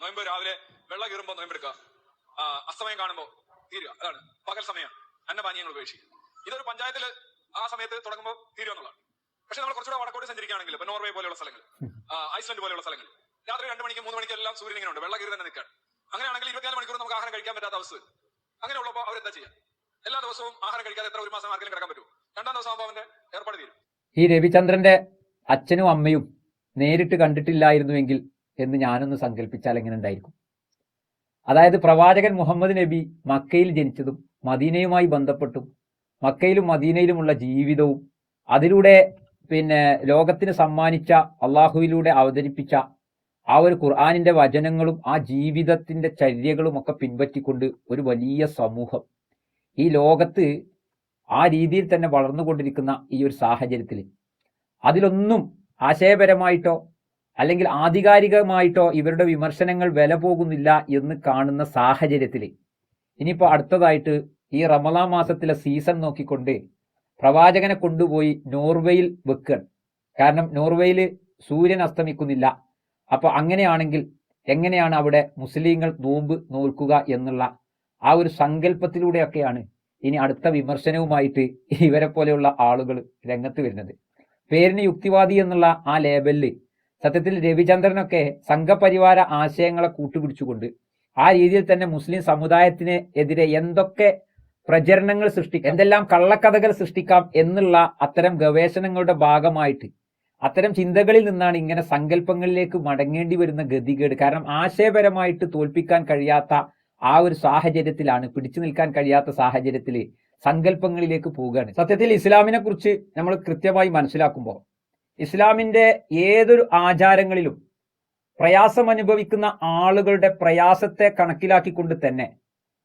നോയമ്പ് രാവിലെ വെള്ളം കീറുമ്പോൾ നോയമ്പെടുക്കുക, അസ്തമയം കാണുമ്പോൾ തീരുക, അതാണ് പകൽ സമയം. അന്നപാനീയങ്ങൾ ഉപേക്ഷിക്കുക. ഇതൊരു പഞ്ചായത്തിൽ ആ സമയത്ത് തുടങ്ങുമ്പോൾ തീരുക എന്നുള്ളതാണ്. പക്ഷെ നമ്മൾ കുറച്ചുകൂടെ വടക്കോട്ട് സഞ്ചരിക്കുകയാണെങ്കിൽ ഇപ്പൊ നോർവേ പോലെയുള്ള സ്ഥലങ്ങൾ, ഐസ്ലൻഡ് പോലെയുള്ള സ്ഥലങ്ങൾ, രാത്രി 2 മണിക്ക് 3 മണിക്ക് എല്ലാം സൂര്യൻ ഇങ്ങനെ ഉണ്ട്, വെള്ളം കീറി തന്നെ നിൽക്കുകയാണ്. അങ്ങനെയാണെങ്കിൽ 24 മണിക്കൂർ നമുക്ക് ആഹാരം കഴിക്കാൻ പറ്റാത്ത അവസ്ഥ. അങ്ങനെയുള്ളപ്പോൾ അവരെന്താ ചെയ്യുക? എല്ലാ ദിവസവും ആഹാരം കഴിക്കാതെ എത്ര ഒരു മാസം ആർക്കെങ്കിലും കിടക്കാൻ പറ്റും? 2-ാം ദിവസം ആകുമ്പോൾ അവന്റെ ഏർപ്പാട് തീരും. ഈ രവിചന്ദ്രന്റെ അച്ഛനും അമ്മയും നേരിട്ട് കണ്ടിട്ടില്ലായിരുന്നുവെങ്കിൽ എന്ന് ഞാനൊന്ന് സങ്കല്പിച്ചാൽ എങ്ങനെ ഉണ്ടായിരിക്കും? അതായത് പ്രവാചകൻ മുഹമ്മദ് നബി മക്കയിൽ ജനിച്ചതും മദീനയുമായി ബന്ധപ്പെട്ടും മക്കയിലും മദീനയിലുമുള്ള ജീവിതവും അതിലൂടെ ലോകത്തിന് സമ്മാനിച്ച അള്ളാഹുവിലൂടെ അവതരിപ്പിച്ച ആ ഒരു ഖുർആനിന്റെ വചനങ്ങളും ആ ജീവിതത്തിന്റെ ചര്യകളും ഒക്കെ പിൻപറ്റിക്കൊണ്ട് ഒരു വലിയ സമൂഹം ഈ ലോകത്ത് ആ രീതിയിൽ തന്നെ വളർന്നുകൊണ്ടിരിക്കുന്ന ഈ ഒരു സാഹചര്യത്തിൽ അതിലൊന്നും ആശയപരമായിട്ടോ അല്ലെങ്കിൽ ആധികാരികമായിട്ടോ ഇവരുടെ വിമർശനങ്ങൾ വില പോകുന്നില്ല എന്ന് കാണുന്ന സാഹചര്യത്തിൽ ഇനിയിപ്പോൾ അടുത്തതായിട്ട് ഈ റമളാൻ മാസത്തിലെ സീസൺ നോക്കിക്കൊണ്ട് പ്രവാചകനെ കൊണ്ടുപോയി നോർവേയിൽ വെക്കുകയാണ്. കാരണം നോർവേയിൽ സൂര്യൻ അസ്തമിക്കുന്നില്ല. അപ്പൊ അങ്ങനെയാണെങ്കിൽ എങ്ങനെയാണ് അവിടെ മുസ്ലിങ്ങൾ നോമ്പ് നോൽക്കുക എന്നുള്ള ആ ഒരു സങ്കല്പത്തിലൂടെയൊക്കെയാണ് ഇനി അടുത്ത വിമർശനവുമായിട്ട് ഇവരെ പോലെയുള്ള ആളുകൾ രംഗത്ത് വരുന്നത്. പേരിന് യുക്തിവാദി എന്നുള്ള ആ ലേബലില് സത്യത്തിൽ രവിചന്ദ്രനൊക്കെ സംഘപരിവാര ആശയങ്ങളെ കൂട്ടുപിടിച്ചുകൊണ്ട് ആ രീതിയിൽ തന്നെ മുസ്ലിം സമുദായത്തിന് എതിരെ എന്തൊക്കെ പ്രചരണങ്ങൾ സൃഷ്ടിക്കാം, എന്തെല്ലാം കള്ളക്കഥകൾ സൃഷ്ടിക്കാം എന്നുള്ള അത്തരം ഗവേഷണങ്ങളുടെ ഭാഗമായിട്ട് അത്തരം ചിന്തകളിൽ നിന്നാണ് ഇങ്ങനെ സങ്കല്പങ്ങളിലേക്ക് മടങ്ങേണ്ടി വരുന്ന ഗതികേട്. കാരണം ആശയപരമായിട്ട് തോൽപ്പിക്കാൻ കഴിയാത്ത ആ ഒരു സാഹചര്യത്തിലാണ്, പിടിച്ചു നിൽക്കാൻ കഴിയാത്ത സാഹചര്യത്തിൽ സങ്കല്പങ്ങളിലേക്ക് പോവുകയാണ്. സത്യത്തിൽ ഇസ്ലാമിനെ കുറിച്ച് നമ്മൾ കൃത്യമായി മനസ്സിലാക്കുമ്പോൾ ഇസ്ലാമിന്റെ ഏതൊരു ആചാരങ്ങളിലും പ്രയാസം അനുഭവിക്കുന്ന ആളുകളുടെ പ്രയാസത്തെ കണക്കിലാക്കിക്കൊണ്ട് തന്നെ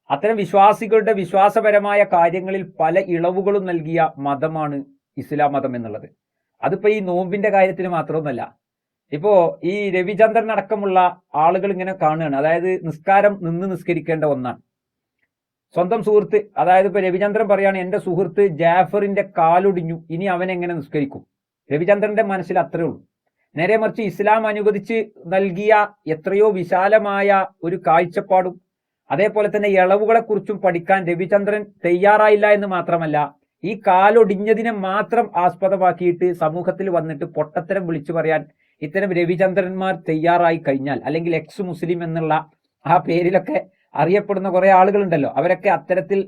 അത്തരം വിശ്വാസികളുടെ വിശ്വാസപരമായ കാര്യങ്ങളിൽ പല ഇളവുകളും നൽകിയ മതമാണ് ഇസ്ലാം മതം എന്നുള്ളത്. അതിപ്പോ ഈ നോമ്പിന്റെ കാര്യത്തിൽ മാത്രമൊന്നുമല്ല. ഇപ്പോ ഈ രവിചന്ദ്രൻ അടക്കമുള്ള ആളുകൾ ഇങ്ങനെ കാണുകയാണ്, അതായത് നിസ്കാരം നിന്ന് നിസ്കരിക്കേണ്ട ഒന്നാണ്. സ്വന്തം സുഹൃത്ത്, അതായത് ഇപ്പൊ രവിചന്ദ്രൻ പറയാണ് എന്റെ സുഹൃത്ത് ജാഫറിന്റെ കാലൊടിഞ്ഞു, ഇനി അവൻ എങ്ങനെ നിസ്കരിക്കും? രവിചന്ദ്രന്റെ മനസ്സിൽ അത്രേ ഉള്ളൂ. നേരെ മറിച്ച് ഇസ്ലാം അനുവദിച്ച് നൽകിയ എത്രയോ വിശാലമായ ഒരു കാഴ്ചപ്പാടും അതേപോലെ തന്നെ ഇളവുകളെ കുറിച്ചും പഠിക്കാൻ രവിചന്ദ്രൻ തയ്യാറായില്ല എന്ന് മാത്രമല്ല, ഈ കാലൊടിഞ്ഞതിനെ മാത്രം ആസ്പദമാക്കിയിട്ട് സമൂഹത്തിൽ വന്നിട്ട് പൊട്ടത്തരം വിളിച്ചു പറയാൻ ഇത്തരം രവിചന്ദ്രന്മാർ തയ്യാറായി കഴിഞ്ഞാൽ, അല്ലെങ്കിൽ എക്സ് മുസ്ലിം എന്നുള്ള ആ പേരിലൊക്കെ അറിയപ്പെടുന്ന കുറെ ആളുകളുണ്ടല്ലോ, അവരൊക്കെ അത്തരത്തിൽ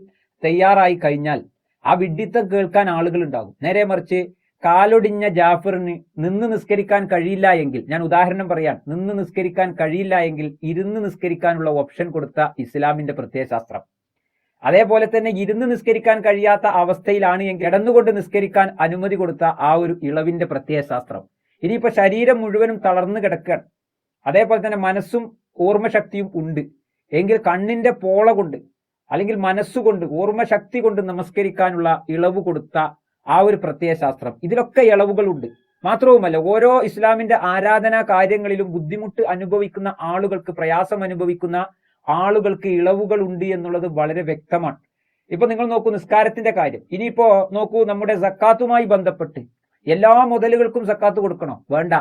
തയ്യാറായി കഴിഞ്ഞാൽ ആ വിഡ്ഢിത്തം കേൾക്കാൻ ആളുകൾ ഉണ്ടാകും. നേരെ മറിച്ച് കാലൊടിഞ്ഞ ജാഫറിന് നിന്ന് നിസ്കരിക്കാൻ കഴിയില്ല എങ്കിൽ, ഞാൻ ഉദാഹരണം പറയാൻ, നിന്ന് നിസ്കരിക്കാൻ കഴിയില്ല എങ്കിൽ ഇരുന്ന് നിസ്കരിക്കാനുള്ള ഓപ്ഷൻ കൊടുത്ത ഇസ്ലാമിന്റെ പ്രത്യയശാസ്ത്രം, അതേപോലെ തന്നെ ഇരുന്ന് നിസ്കരിക്കാൻ കഴിയാത്ത അവസ്ഥയിലാണ് എങ്കിൽ കിടന്നുകൊണ്ട് നിസ്കരിക്കാൻ അനുമതി കൊടുത്ത ആ ഒരു ഇളവിന്റെ പ്രത്യയശാസ്ത്രം. ഇനിയിപ്പോ ശരീരം മുഴുവനും തളർന്നു കിടക്കുകയാണ്, അതേപോലെ തന്നെ മനസ്സും ഓർമ്മശക്തിയും ഉണ്ട് എങ്കിൽ കണ്ണിന്റെ പോള കൊണ്ട് അല്ലെങ്കിൽ മനസ്സുകൊണ്ട് ഓർമ്മശക്തി കൊണ്ട് നമസ്കരിക്കാനുള്ള ഇളവ് കൊടുത്ത ആ ഒരു പ്രത്യയശാസ്ത്രം. ഇതിലൊക്കെ ഇളവുകളുണ്ട്. മാത്രവുമല്ല, ഓരോ ഇസ്ലാമിന്റെ ആരാധനാ കാര്യങ്ങളിലും ബുദ്ധിമുട്ട് അനുഭവിക്കുന്ന ആളുകൾക്ക്, പ്രയാസം അനുഭവിക്കുന്ന ആളുകൾക്ക് ഇളവുകൾ ഉണ്ട് എന്നുള്ളത് വളരെ വ്യക്തമാണ്. ഇപ്പൊ നിങ്ങൾ നോക്കൂ നിസ്കാരത്തിന്റെ കാര്യം. ഇനിയിപ്പോ നോക്കൂ, നമ്മുടെ സക്കാത്തുമായി ബന്ധപ്പെട്ട് എല്ലാ മുതലുകൾക്കും സക്കാത്ത് കൊടുക്കണോ? വേണ്ട.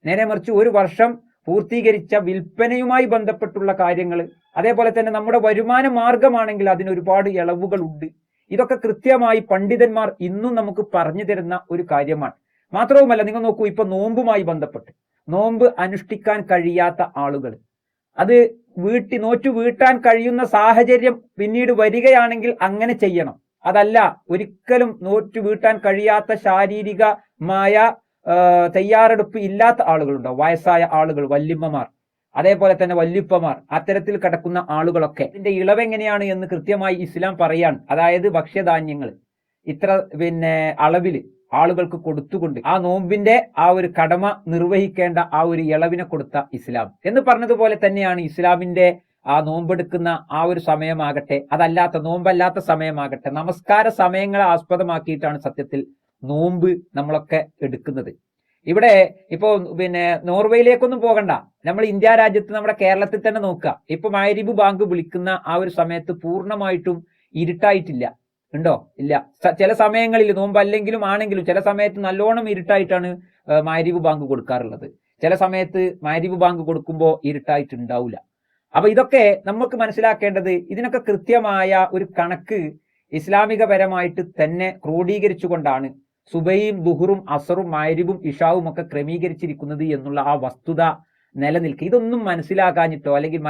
നേരെ മറിച്ച് ഒരു വർഷം പൂർത്തീകരിച്ച വിൽപ്പനയുമായി ബന്ധപ്പെട്ടുള്ള കാര്യങ്ങൾ, അതേപോലെ തന്നെ നമ്മുടെ വരുമാന മാർഗമാണെങ്കിൽ അതിന് ഒരുപാട് ഇളവുകൾ ഉണ്ട്. ഇതൊക്കെ കൃത്യമായി പണ്ഡിതന്മാർ ഇന്നും നമുക്ക് പറഞ്ഞു തരുന്ന ഒരു കാര്യമാണ്. മാത്രവുമല്ല, നിങ്ങൾ നോക്കൂ, ഇപ്പൊ നോമ്പുമായി ബന്ധപ്പെട്ട് നോമ്പ് അനുഷ്ഠിക്കാൻ കഴിയാത്ത ആളുകൾ അത് നോറ്റു വീട്ടാൻ കഴിയുന്ന സാഹചര്യം പിന്നീട് വരികയാണെങ്കിൽ അങ്ങനെ ചെയ്യണം. അതല്ല, ഒരിക്കലും നോറ്റു വീട്ടാൻ കഴിയാത്ത ശാരീരികമായ തയ്യാറെടുപ്പ് ഇല്ലാത്ത ആളുകളുണ്ടോ? വയസ്സായ ആളുകൾ, വല്യമ്മമാർ, അതേപോലെ തന്നെ വല്യുപ്പമാർ, അത്തരത്തിൽ കിടക്കുന്ന ആളുകളൊക്കെ ഇതിന്റെ ഇളവെങ്ങനെയാണ് എന്ന് കൃത്യമായി ഇസ്ലാം പറയാൻ. അതായത് ഭക്ഷ്യധാന്യങ്ങൾ ഇത്ര അളവില് ആളുകൾക്ക് കൊടുത്തുകൊണ്ട് ആ നോമ്പിന്റെ ആ ഒരു കടമ നിർവഹിക്കേണ്ട ആ ഒരു ഇളവിനെ കൊടുത്ത ഇസ്ലാം എന്ന് പറഞ്ഞതുപോലെ തന്നെയാണ് ഇസ്ലാമിന്റെ ആ നോമ്പെടുക്കുന്ന ആ ഒരു സമയമാകട്ടെ, അതല്ലാത്ത നോമ്പല്ലാത്ത സമയമാകട്ടെ, നമസ്കാര സമയങ്ങളെ ആസ്പദമാക്കിയിട്ടാണ് സത്യത്തിൽ നോമ്പ് നമ്മളൊക്കെ എടുക്കുന്നത്. ഇവിടെ ഇപ്പോ നോർവേയിലേക്കൊന്നും പോകണ്ട, നമ്മൾ ഇന്ത്യ രാജ്യത്ത് നമ്മുടെ കേരളത്തിൽ തന്നെ നോക്കുക. ഇപ്പൊ മഗ്‌രിബ് ബാങ്ക് വിളിക്കുന്ന ആ ഒരു സമയത്ത് പൂർണ്ണമായിട്ടും ഇരുട്ടായിട്ടില്ല, ഉണ്ടോ? ഇല്ല. ചില സമയങ്ങളിൽ നോമ്പ് അല്ലെങ്കിലും ആണെങ്കിലും ചില സമയത്ത് നല്ലോണം ഇരുട്ടായിട്ടാണ് മഗ്‌രിബ് ബാങ്ക് കൊടുക്കാറുള്ളത്. ചില സമയത്ത് മഗ്‌രിബ് ബാങ്ക് കൊടുക്കുമ്പോൾ ഇരുട്ടായിട്ടുണ്ടാവില്ല. അപ്പൊ ഇതൊക്കെ നമുക്ക് മനസ്സിലാക്കേണ്ടത്, ഇതിനൊക്കെ കൃത്യമായ ഒരു കണക്ക് ഇസ്ലാമികപരമായിട്ട് തന്നെ ക്രോഡീകരിച്ചുകൊണ്ടാണ് സുബൈയും ദുഹറും അസറും മഗ്‌രിബും ഇഷാവും ഒക്കെ ക്രമീകരിച്ചിരിക്കുന്നത് എന്നുള്ള ആ വസ്തുത നിലനിൽക്കുക. ഇതൊന്നും മനസ്സിലാക്കാഞ്ഞിട്ടോ അല്ലെങ്കിൽ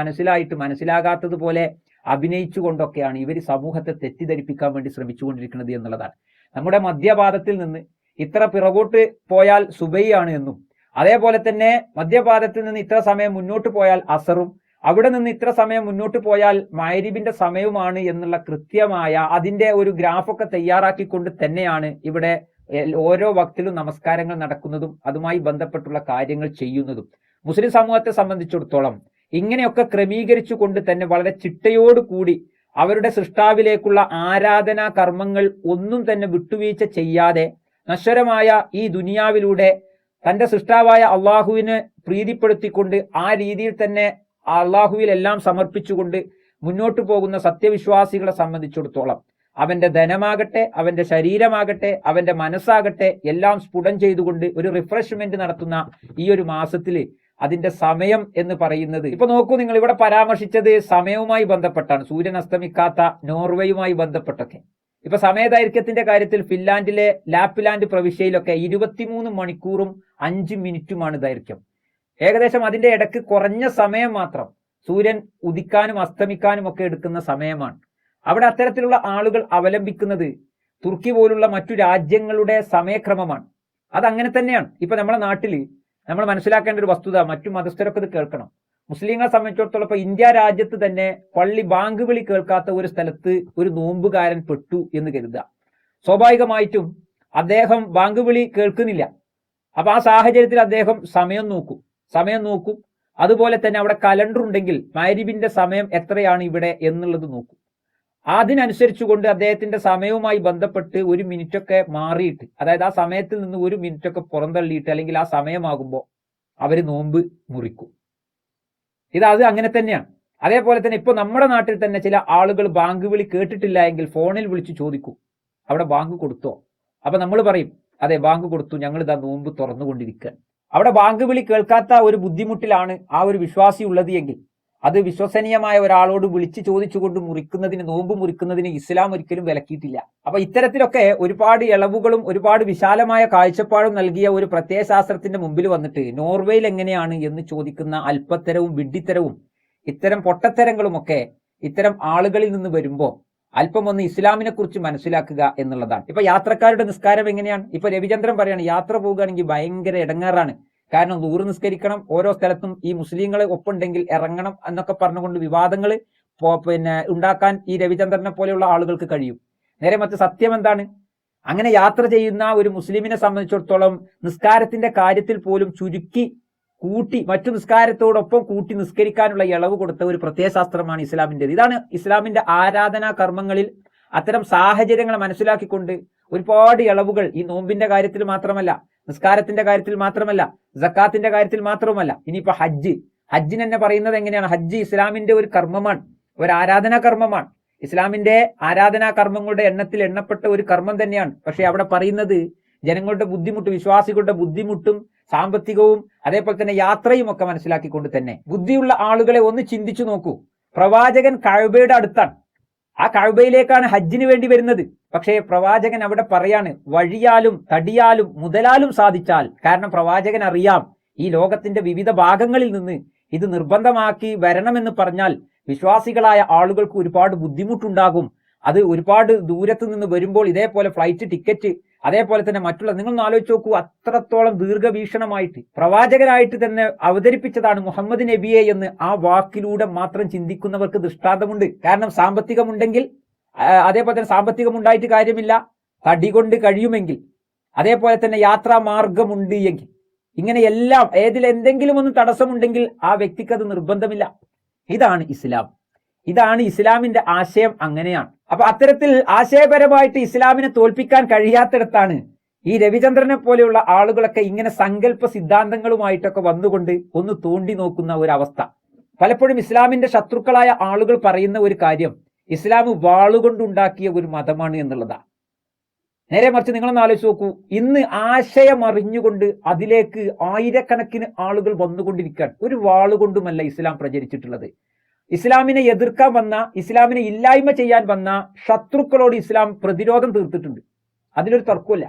മനസ്സിലാകാത്തതുപോലെ അഭിനയിച്ചുകൊണ്ടൊക്കെയാണ് ഇവർ സമൂഹത്തെ തെറ്റിദ്ധരിപ്പിക്കാൻ വേണ്ടി ശ്രമിച്ചുകൊണ്ടിരിക്കുന്നത് എന്നുള്ളതാണ്. നമ്മുടെ മധ്യപാദത്തിൽ നിന്ന് ഇത്ര പിറകോട്ട് പോയാൽ സുബൈയാണ് എന്നും, അതേപോലെ തന്നെ മധ്യപാദത്തിൽ നിന്ന് ഇത്ര സമയം മുന്നോട്ട് പോയാൽ അസറും, അവിടെ നിന്ന് ഇത്ര സമയം മുന്നോട്ട് പോയാൽ മഗ്‌രിബിന്റെ സമയവുമാണ് എന്നുള്ള കൃത്യമായ അതിന്റെ ഒരു ഗ്രാഫൊക്കെ തയ്യാറാക്കിക്കൊണ്ട് തന്നെയാണ് ഇവിടെ ഓരോ വക്തിലും നമസ്കാരങ്ങൾ നടക്കുന്നതും അതുമായി ബന്ധപ്പെട്ടുള്ള കാര്യങ്ങൾ ചെയ്യുന്നതും. മുസ്ലിം സമൂഹത്തെ സംബന്ധിച്ചിടത്തോളം ഇങ്ങനെയൊക്കെ ക്രമീകരിച്ചു കൊണ്ട് തന്നെ വളരെ ചിട്ടയോടുകൂടി അവരുടെ സൃഷ്ടാവിലേക്കുള്ള ആരാധനാ കർമ്മങ്ങൾ ഒന്നും തന്നെ വിട്ടുവീഴ്ച ചെയ്യാതെ നശ്വരമായ ഈ ദുനിയാവിലൂടെ തന്റെ സൃഷ്ടാവായ അള്ളാഹുവിനെ പ്രീതിപ്പെടുത്തിക്കൊണ്ട് ആ രീതിയിൽ തന്നെ അള്ളാഹുവിൽ എല്ലാം സമർപ്പിച്ചുകൊണ്ട് മുന്നോട്ട് പോകുന്ന സത്യവിശ്വാസികളെ സംബന്ധിച്ചിടത്തോളം അവന്റെ ധനമാകട്ടെ, അവന്റെ ശരീരമാകട്ടെ, അവന്റെ മനസ്സാകട്ടെ എല്ലാം സ്ഫുടം ചെയ്തുകൊണ്ട് ഒരു റിഫ്രഷ്മെന്റ് നടത്തുന്ന ഈ ഒരു മാസത്തില് അതിന്റെ സമയം എന്ന് പറയുന്നത്, ഇപ്പൊ നോക്കൂ നിങ്ങൾ, ഇവിടെ പരാമർശിച്ചത് സമയവുമായി ബന്ധപ്പെട്ടാണ്, സൂര്യൻ അസ്തമിക്കാത്ത നോർവേയുമായി ബന്ധപ്പെട്ടൊക്കെ. ഇപ്പൊ സമയദൈർഘ്യത്തിന്റെ കാര്യത്തിൽ ഫിൻലാൻഡിലെ ലാപ്ലാൻഡ് പ്രവിശ്യയിലൊക്കെ 23 മണിക്കൂറും 5 മിനിറ്റുമാണ് ദൈർഘ്യം. ഏകദേശം അതിന്റെ ഇടയ്ക്ക് കുറഞ്ഞ സമയം മാത്രം സൂര്യൻ ഉദിക്കാനും അസ്തമിക്കാനും ഒക്കെ എടുക്കുന്ന സമയമാണ്. അവിടെ അത്തരത്തിലുള്ള ആളുകൾ അവലംബിക്കുന്നത് തുർക്കി പോലുള്ള മറ്റു രാജ്യങ്ങളുടെ സമയക്രമമാണ്. അതങ്ങനെ തന്നെയാണ്. ഇപ്പൊ നമ്മുടെ നാട്ടിൽ നമ്മൾ മനസ്സിലാക്കേണ്ട ഒരു വസ്തുത, മറ്റു മതസ്ഥരൊക്കെ ഇത് കേൾക്കണം. മുസ്ലിങ്ങളെ സംബന്ധിച്ചിടത്തോളം ഇപ്പൊ ഇന്ത്യ രാജ്യത്ത് തന്നെ പള്ളി ബാങ്ക് വിളി കേൾക്കാത്ത ഒരു സ്ഥലത്ത് ഒരു നോമ്പുകാരൻ പെട്ടു എന്ന് കരുതുക. സ്വാഭാവികമായിട്ടും അദ്ദേഹം ബാങ്ക് വിളി കേൾക്കുന്നില്ല. അപ്പൊ ആ സാഹചര്യത്തിൽ അദ്ദേഹം സമയം നോക്കും. അതുപോലെ തന്നെ അവിടെ കലണ്ടർ ഉണ്ടെങ്കിൽ മഗ്‌രിബിന്റെ സമയം എത്രയാണ് ഇവിടെ എന്നുള്ളത് നോക്കും. അതിനനുസരിച്ചുകൊണ്ട് അദ്ദേഹത്തിന്റെ സമയവുമായി ബന്ധപ്പെട്ട് 1 മിനിറ്റൊക്കെ മാറിയിട്ട്, അതായത് ആ സമയത്തിൽ നിന്ന് 1 മിനിറ്റൊക്കെ പുറന്തള്ളിയിട്ട് അല്ലെങ്കിൽ ആ സമയമാകുമ്പോൾ അവര് നോമ്പ് മുറിക്കും. അത് അങ്ങനെ തന്നെയാണ്. അതേപോലെ തന്നെ ഇപ്പൊ നമ്മുടെ നാട്ടിൽ തന്നെ ചില ആളുകൾ ബാങ്ക് വിളി കേട്ടിട്ടില്ല എങ്കിൽ ഫോണിൽ വിളിച്ച് ചോദിക്കും, അവിടെ ബാങ്ക് കൊടുത്തോ? അപ്പൊ നമ്മൾ പറയും, അതെ ബാങ്ക് കൊടുത്തു, ഞങ്ങൾ ഇതാ നോമ്പ് തുറന്നുകൊണ്ടിരിക്കുക. അവിടെ ബാങ്ക് വിളി കേൾക്കാത്ത ഒരു ബുദ്ധിമുട്ടിലാണ് ആ ഒരു വിശ്വാസി ഉള്ളത് എങ്കിൽ അത് വിശ്വസനീയമായ ഒരാളോട് വിളിച്ച് ചോദിച്ചുകൊണ്ട് നോമ്പ് മുറിക്കുന്നതിന് ഇസ്ലാം ഒരിക്കലും വിലക്കിയിട്ടില്ല. അപ്പൊ ഇത്തരത്തിലൊക്കെ ഒരുപാട് ഇളവുകളും ഒരുപാട് വിശാലമായ കാഴ്ചപ്പാടും നൽകിയ ഒരു പ്രത്യയശാസ്ത്രത്തിന്റെ മുമ്പിൽ വന്നിട്ട് നോർവേയിൽ എങ്ങനെയാണ് എന്ന് ചോദിക്കുന്ന അല്പത്തരവും വിഡ്ഢിത്തരവും ഇത്തരം പൊട്ടത്തരങ്ങളുമൊക്കെ ഇത്തരം ആളുകളിൽ നിന്ന് വരുമ്പോൾ അല്പം ഒന്ന് ഇസ്ലാമിനെ കുറിച്ച് മനസ്സിലാക്കുക എന്നുള്ളതാണ്. ഇപ്പൊ യാത്രക്കാരുടെ നിസ്കാരം എങ്ങനെയാണ്? ഇപ്പൊ രവിചന്ദ്രൻ പറയാണ്, യാത്ര പോകുകയാണെങ്കിൽ ഭയങ്കര ഇടങ്ങാറാണ്, കാരണം ദൂറ് നിസ്കരിക്കണം, ഓരോ സ്ഥലത്തും ഈ മുസ്ലിങ്ങളെ ഒപ്പുണ്ടെങ്കിൽ ഇറങ്ങണം എന്നൊക്കെ പറഞ്ഞുകൊണ്ട് വിവാദങ്ങൾ ഉണ്ടാക്കാൻ ഈ രവിചന്ദ്രനെ പോലെയുള്ള ആളുകൾക്ക് കഴിയും. നേരെ മറ്റ് സത്യം എന്താണ്? അങ്ങനെ യാത്ര ചെയ്യുന്ന ഒരു മുസ്ലിമിനെ സംബന്ധിച്ചിടത്തോളം നിസ്കാരത്തിന്റെ കാര്യത്തിൽ പോലും ചുരുക്കി കൂട്ടി മറ്റു നിസ്കാരത്തോടൊപ്പം കൂട്ടി നിസ്കരിക്കാനുള്ള ഇളവ് കൊടുത്ത ഒരു പ്രത്യയശാസ്ത്രമാണ് ഇസ്ലാമിൻ്റെത്. ഇതാണ് ഇസ്ലാമിന്റെ ആരാധനാ കർമ്മങ്ങളിൽ അത്തരം സാഹചര്യങ്ങൾ മനസ്സിലാക്കിക്കൊണ്ട് ഒരുപാട് ഇളവുകൾ ഈ നോമ്പിന്റെ കാര്യത്തിൽ മാത്രമല്ല, നിസ്കാരത്തിന്റെ കാര്യത്തിൽ മാത്രമല്ല, സക്കാത്തിന്റെ കാര്യത്തിൽ മാത്രമല്ല, ഇനിയിപ്പോ ഹജ്ജിന് തന്നെ പറയുന്നത് എങ്ങനെയാണ്? ഹജ്ജ് ഇസ്ലാമിന്റെ ഒരു കർമ്മമാണ്, ഒരു ആരാധനാ കർമ്മമാണ്. ഇസ്ലാമിന്റെ ആരാധനാ കർമ്മങ്ങളുടെ എണ്ണത്തിൽ എണ്ണപ്പെട്ട ഒരു കർമ്മം തന്നെയാണ്. പക്ഷെ അവിടെ പറയുന്നത് ജനങ്ങളുടെ ബുദ്ധിമുട്ട്, വിശ്വാസികളുടെ ബുദ്ധിമുട്ടും സാമ്പത്തികവും അതേപോലെ തന്നെ യാത്രയും ഒക്കെ മനസ്സിലാക്കിക്കൊണ്ട് തന്നെ ബുദ്ധിയുള്ള ആളുകളെ ഒന്ന് ചിന്തിച്ചു നോക്കൂ. പ്രവാചകൻ കഅബയുടെ അടുത്താണ്, ആ കഅബയിലേക്കാണ് ഹജ്ജിന് വേണ്ടി വരുന്നത്. പക്ഷേ പ്രവാചകൻ അവിടെ പറയാണ്, വഴിയാലും തടിയാലും മുതലാലും സാധിച്ചാൽ, കാരണം പ്രവാചകൻ അറിയാം ഈ ലോകത്തിന്റെ വിവിധ ഭാഗങ്ങളിൽ നിന്ന് ഇത് നിർബന്ധമാക്കി വരണമെന്ന് പറഞ്ഞാൽ വിശ്വാസികളായ ആളുകൾക്ക് ഒരുപാട് ബുദ്ധിമുട്ടുണ്ടാകും. അത് ഒരുപാട് ദൂരത്ത് നിന്ന് വരുമ്പോൾ ഇതേപോലെ ഫ്ലൈറ്റ് ടിക്കറ്റ്, അതേപോലെ തന്നെ മറ്റുള്ള, നിങ്ങളൊന്ന് ആലോചിച്ച് നോക്കൂ, അത്രത്തോളം ദീർഘവീക്ഷണമായിട്ട് പ്രവാചകനായിട്ട് തന്നെ അവതരിപ്പിച്ചതാണ് മുഹമ്മദ് നബിയെ എന്ന് ആ വാക്കിലൂടെ മാത്രം ചിന്തിക്കുന്നവർക്ക് ദൃഷ്ടാന്തമുണ്ട്. കാരണം സാമ്പത്തികമുണ്ടെങ്കിൽ, അതേപോലെ തന്നെ സാമ്പത്തികം ഉണ്ടായിട്ട് കാര്യമില്ല, തടി കൊണ്ട് കഴിയുമെങ്കിൽ, അതേപോലെ തന്നെ യാത്രാ മാർഗമുണ്ട് എങ്കിൽ, ഇങ്ങനെയെല്ലാം എന്തെങ്കിലും ഒന്ന് തടസ്സമുണ്ടെങ്കിൽ ആ വ്യക്തിക്ക് അത് നിർബന്ധമില്ല. ഇതാണ് ഇസ്ലാം. ഇതാണ് ഇസ്ലാമിന്റെ ആശയം. അങ്ങനെയാണ്. അപ്പൊ അത്തരത്തിൽ ആശയപരമായിട്ട് ഇസ്ലാമിനെ തോൽപ്പിക്കാൻ കഴിയാത്തിടത്താണ് ഈ രവിചന്ദ്രനെ പോലെയുള്ള ആളുകളൊക്കെ ഇങ്ങനെ സങ്കല്പ സിദ്ധാന്തങ്ങളുമായിട്ടൊക്കെ വന്നുകൊണ്ട് ഒന്ന് തോണ്ടി നോക്കുന്ന ഒരവസ്ഥ. പലപ്പോഴും ഇസ്ലാമിന്റെ ശത്രുക്കളായ ആളുകൾ പറയുന്ന ഒരു കാര്യം, ഇസ്ലാം വാളുകൊണ്ടുണ്ടാക്കിയ ഒരു മതമാണ് എന്നുള്ളതാണ്. നേരെ മറിച്ച് നിങ്ങളൊന്ന് ആലോചിച്ച് നോക്കൂ, ഇന്ന് ആശയം അറിഞ്ഞുകൊണ്ട് അതിലേക്ക് ആയിരക്കണക്കിന് ആളുകൾ വന്നുകൊണ്ടിരിക്കുകയാണ്. ഒരു വാളുകൊണ്ടുമല്ല ഇസ്ലാം പ്രചരിച്ചിട്ടുള്ളത്. ഇസ്ലാമിനെ എതിർക്കാൻ വന്ന, ഇസ്ലാമിനെ ഇല്ലായ്മ ചെയ്യാൻ വന്ന ശത്രുക്കളോട് ഇസ്ലാം പ്രതിരോധം തീർത്തിട്ടുണ്ട്. അതിലൊരു തർക്കമില്ല.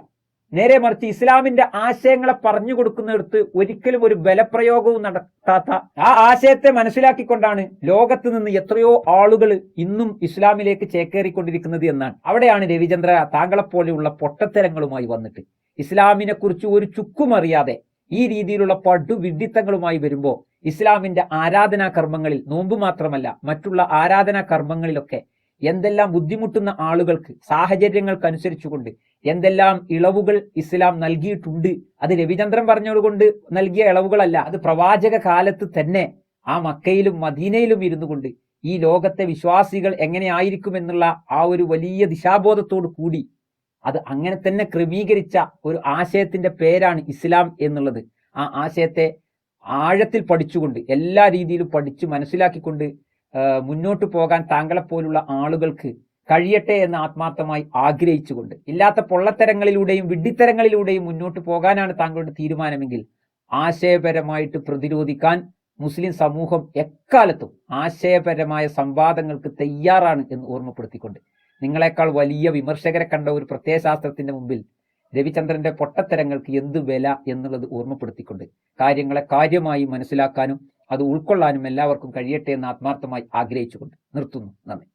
നേരെ മറിച്ച് ഇസ്ലാമിന്റെ ആശയങ്ങളെ പറഞ്ഞു കൊടുക്കുന്നിടത്ത് ഒരിക്കലും ഒരു ബലപ്രയോഗവും നടത്താത്ത, ആ ആശയത്തെ മനസ്സിലാക്കിക്കൊണ്ടാണ് ലോകത്ത് നിന്ന് എത്രയോ ആളുകൾ ഇന്നും ഇസ്ലാമിലേക്ക് ചേക്കേറിക്കൊണ്ടിരിക്കുന്നത് എന്നാണ്. അവിടെയാണ് രവിചന്ദ്ര താങ്കളെപ്പോലെയുള്ള പൊട്ടത്തരങ്ങളുമായി വന്നിട്ട് ഇസ്ലാമിനെ കുറിച്ച് ഒരു ചുക്കും അറിയാതെ ഈ രീതിയിലുള്ള പടുവിഡിത്തങ്ങളുമായി വരുമ്പോൾ ഇസ്ലാമിന്റെ ആരാധനാ കർമ്മങ്ങളിൽ, നോമ്പ് മാത്രമല്ല മറ്റുള്ള ആരാധനാ കർമ്മങ്ങളിലൊക്കെ എന്തെല്ലാം ബുദ്ധിമുട്ടുന്ന ആളുകൾക്ക് സാഹചര്യങ്ങൾക്കനുസരിച്ചുകൊണ്ട് എന്തെല്ലാം ഇളവുകൾ ഇസ്ലാം നൽകിയിട്ടുണ്ട്. അത് രവിചന്ദ്രൻ പറഞ്ഞതുകൊണ്ട് നൽകിയ ഇളവുകളല്ല, അത് പ്രവാചക കാലത്ത് തന്നെ ആ മക്കയിലും മദീനയിലും ഇരുന്നു കൊണ്ട് ഈ ലോകത്തെ വിശ്വാസികൾ എങ്ങനെയായിരിക്കുമെന്നുള്ള ആ ഒരു വലിയ ദിശാബോധത്തോടു കൂടി അത് അങ്ങനെ തന്നെ ക്രമീകരിച്ച ഒരു ആശയത്തിന്റെ പേരാണ് ഇസ്ലാം എന്നുള്ളത്. ആ ആശയത്തെ ആഴത്തിൽ പഠിച്ചുകൊണ്ട്, എല്ലാ രീതിയിലും പഠിച്ച് മനസ്സിലാക്കിക്കൊണ്ട് മുന്നോട്ട് പോകാൻ താങ്കളെപ്പോലുള്ള ആളുകൾക്ക് കഴിയട്ടെ എന്ന് ആത്മാർത്ഥമായി ആഗ്രഹിച്ചുകൊണ്ട്, ഇല്ലാത്ത പൊള്ളത്തരങ്ങളിലൂടെയും വിഡ്ഢിത്തരങ്ങളിലൂടെയും മുന്നോട്ട് പോകാനാണ് താങ്കളുടെ തീരുമാനമെങ്കിൽ ആശയപരമായിട്ട് പ്രതിരോധിക്കാൻ മുസ്ലിം സമൂഹം എക്കാലത്തും ആശയപരമായ സംവാദങ്ങൾക്ക് തയ്യാറാണ് എന്ന് ഓർമ്മപ്പെടുത്തിക്കൊണ്ട്, നിങ്ങളെക്കാൾ വലിയ വിമർശകരെ കണ്ട ഒരു പ്രത്യയശാസ്ത്രത്തിന്റെ മുമ്പിൽ രവിചന്ദ്രന്റെ പൊട്ടത്തരങ്ങൾക്ക് എന്ത് വില എന്നുള്ളത് ഓർമ്മപ്പെടുത്തിക്കൊണ്ട് കാര്യങ്ങളെ കാര്യമായി മനസ്സിലാക്കാനും അത് ഉൾക്കൊള്ളാനും എല്ലാവർക്കും കഴിയട്ടെ എന്ന് ആത്മാർത്ഥമായി ആഗ്രഹിച്ചുകൊണ്ട് നിർത്തുന്നു. നന്ദി.